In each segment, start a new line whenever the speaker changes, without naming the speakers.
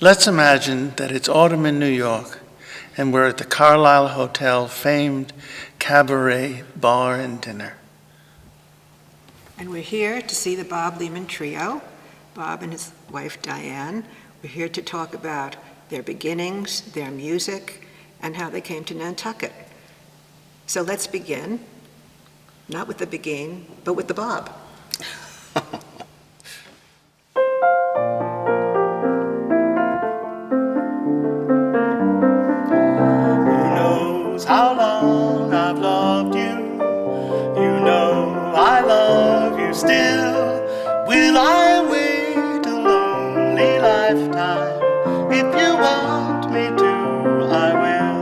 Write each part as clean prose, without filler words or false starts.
Let's imagine that it's autumn in New York, and we're at the Carlisle Hotel famed cabaret bar and dinner.
And we're here to see the Bob Lehman Trio, Bob and his wife Diane. We're here to talk about their beginnings, their music, and how they came to Nantucket. So let's begin, not with the begin, but with the Bob.
How long I've loved you, you know I love you still. Will I wait a lonely lifetime? If you want me to, I will.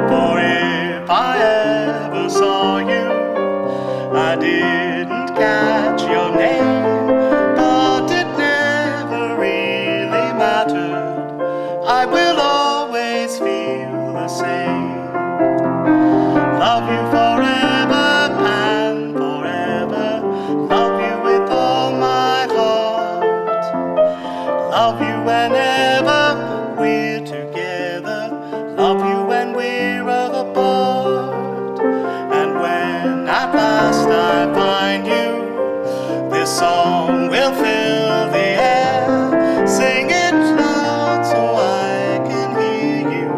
For if I ever saw you, I didn't catch your name, but it never really mattered. I will always feel the same. Love you forever and forever. Love you with all my heart. Love you whenever we're together. Love you when we're apart. And when at last I find you, this song will fill the air. Sing it loud so I can hear you.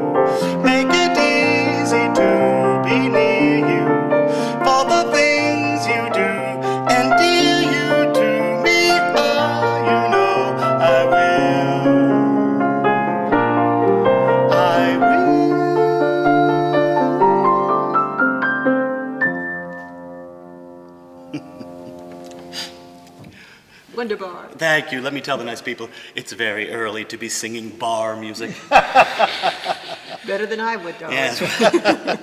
Make it easy to be near you. For the things you do endear you to me. Oh, you know I will. I
Wunderbar.
Thank you. Let me tell the nice people, it's very early to be singing bar music.
Better than I would, though.
Yeah.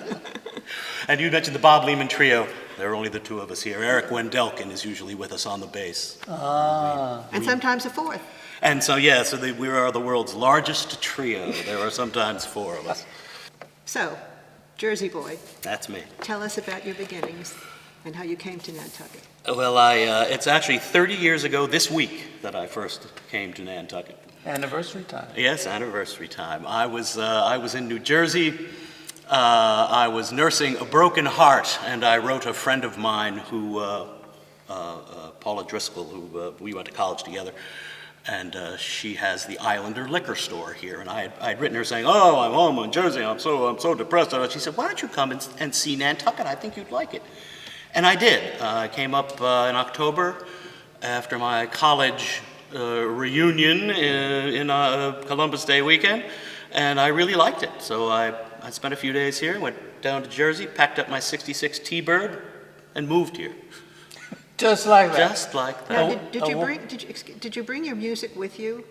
And you mentioned the Bob Lehman Trio. There are only the two of us here. Eric Wendelkin is usually with us on the bass.
And sometimes a fourth.
And so, yeah, we are the world's largest trio. There are sometimes four of us.
So, Jersey boy,
That's me.
tell us about your beginnings and how you came to Nantucket.
Well, it's actually 30 years ago this week that I first came to Nantucket.
Anniversary time.
Yes, anniversary time. I was in New Jersey. I was nursing a broken heart, and I wrote a friend of mine who, Paula Driscoll, who we went to college together, and she has the Islander liquor store here. And I'd written her saying, "Oh, I'm home in Jersey. I'm so depressed." And she said, "Why don't you come and see Nantucket? I think you'd like it." And I did. I came up in October after my college reunion in Columbus Day weekend, and I really liked it. So I spent a few days here, went down to Jersey, packed up my '66 T-Bird, and moved here.
Just like that.
Just like
Now,
that.
did you bring your music with you?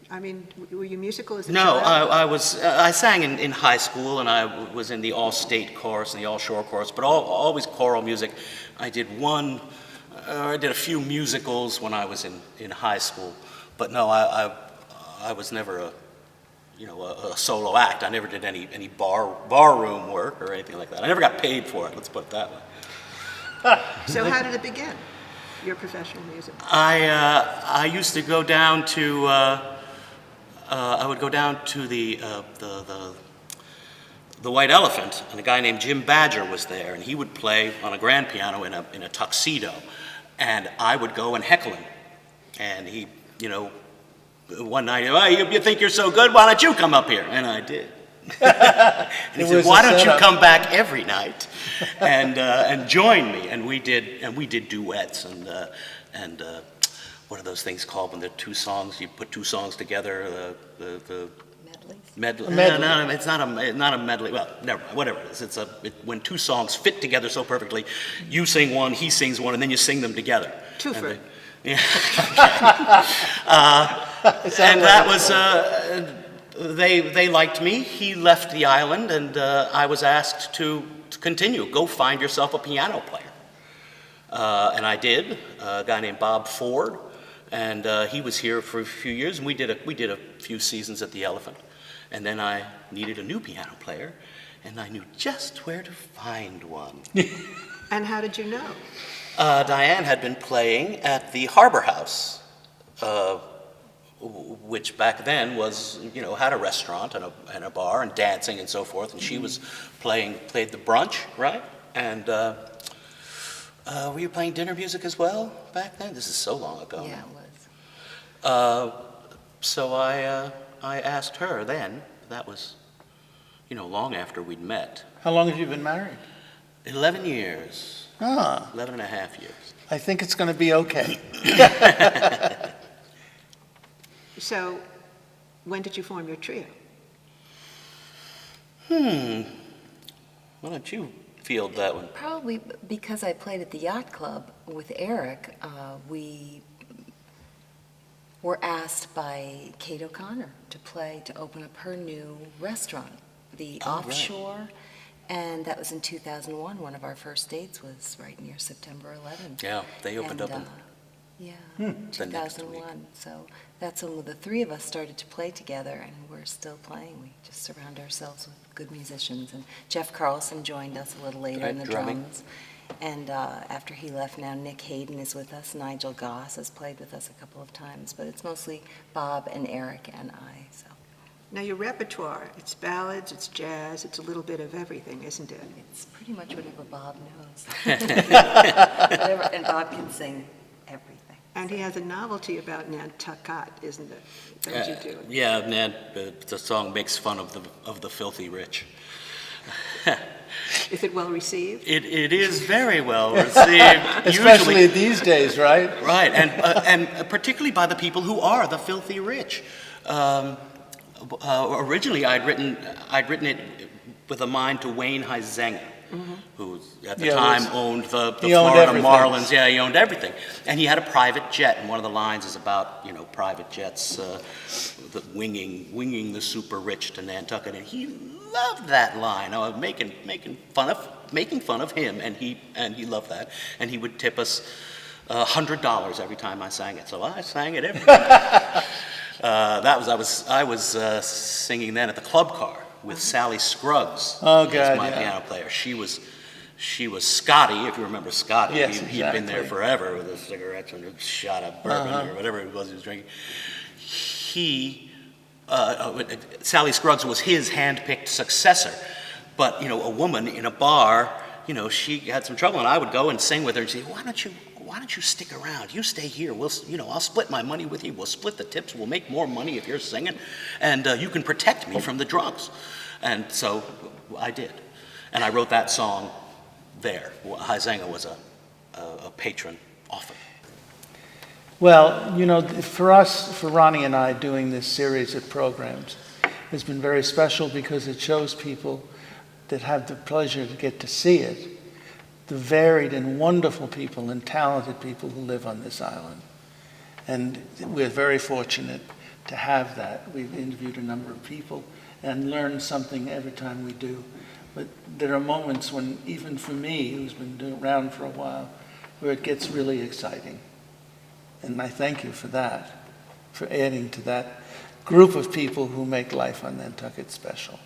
I mean, were you musical as a
No,
child?
I sang in high school, and I was in the all-state chorus and the all-shore chorus, but always choral music. I did I did a few musicals when I was in high school, but no, I was never a solo act. I never did any barroom work or anything like that. I never got paid for it, let's put it that way.
So how did it begin, your professional music?
I used to go down to I would go down to the White Elephant, and a guy named Jim Badger was there, and he would play on a grand piano in a tuxedo, and I would go and heckle him, and he, one night, "Oh, you think you're so good? Why don't you come up here?" And I did. And he said, "Why don't you come back every night and join me?" And we did duets and what are those things called when there are two songs? You put two songs together. The medley. No, it's not a medley. Well, never mind, whatever it is. It's when two songs fit together so perfectly. You sing one, he sings one, and then you sing them together.
Twofer.
Yeah. And that was. They liked me. He left the island, and I was asked to continue. Go find yourself a piano player. And I did. A guy named Bob Ford, and he was here for a few years, and we did a few seasons at the Elephant. And then I needed a new piano player, and I knew just where to find one.
And how did you know?
Diane had been playing at the Harbor House
which back then was, had a restaurant and a bar and dancing and so forth, and she was played the brunch, right? And were you playing dinner music as well back then? This is so long ago
Yeah,
now.
it was.
So I asked her then, that was, long after we'd met.
How long have you been married?
11 years,
Ah,
11 and a half years.
I think it's going to be okay.
So, when did you form your trio?
Why don't you field that one?
Probably because I played at the yacht club with Eric, we were asked by Kate O'Connor to open up her new restaurant, the
Oh, right.
Offshore, and that was in 2001. One of our first dates was right near September 11th.
Yeah, they opened up in
Yeah,
the next
2001. So that's when the three of us started to play together, and we're still playing. We just surround ourselves with good musicians. And Jeff Carlson joined us a little later in the
Drumming.
drums. And after he left, now Nick Hayden is with us. Nigel Goss has played with us a couple of times, but it's mostly Bob and Eric and I. So
Now, your repertoire, it's ballads, it's jazz, it's a little bit of everything, isn't it?
it's pretty much whatever Bob knows. And Bob can sing everything.
And he has a novelty about Nantucket, isn't it? Don't you do?
Yeah, Ned, the song makes fun of the filthy rich.
Is it well received?
It is very well received.
Especially
usually,
these days, right?
right, and particularly by the people who are the filthy rich. Originally, I'd written it with a mind to Wayne Huizenga, who at the
Yeah,
time
was-
owned the
he owned
Florida
everything.
Marlins. Yeah, he owned everything, and he had a private jet. And one of the lines is about private jets winging the super rich to Nantucket, and he loved that line. I was making fun of him, and he loved that, and he would tip us $100 every time I sang it. So I sang it every time. I was singing then at the club car with Sally Scruggs
Oh,
as
God,
my
yeah.
piano player. She was Scotty, if you remember Scotty.
Yes,
He'd been there
exactly.
forever with his cigarettes and a shot of bourbon or whatever it was he was drinking. Sally Scruggs was his hand-picked successor, but a woman in a bar, she had some trouble, and I would go and sing with her and say, why don't you stick around? You stay here. I'll split my money with you. We'll split the tips. We'll make more money if you're singing, and you can protect me from the drugs. And so I did, and I wrote that song there. Huizenga was a patron often.
Well, for us, for Ronnie and I, doing this series of programs has been very special because it shows people that have the pleasure to get to see it, the varied and wonderful people and talented people who live on this island. And we're very fortunate to have that. We've interviewed a number of people and learned something every time we do. But there are moments when, even for me, who's been around for a while, where it gets really exciting. And I thank you for that, for adding to that group of people who make life on Nantucket special.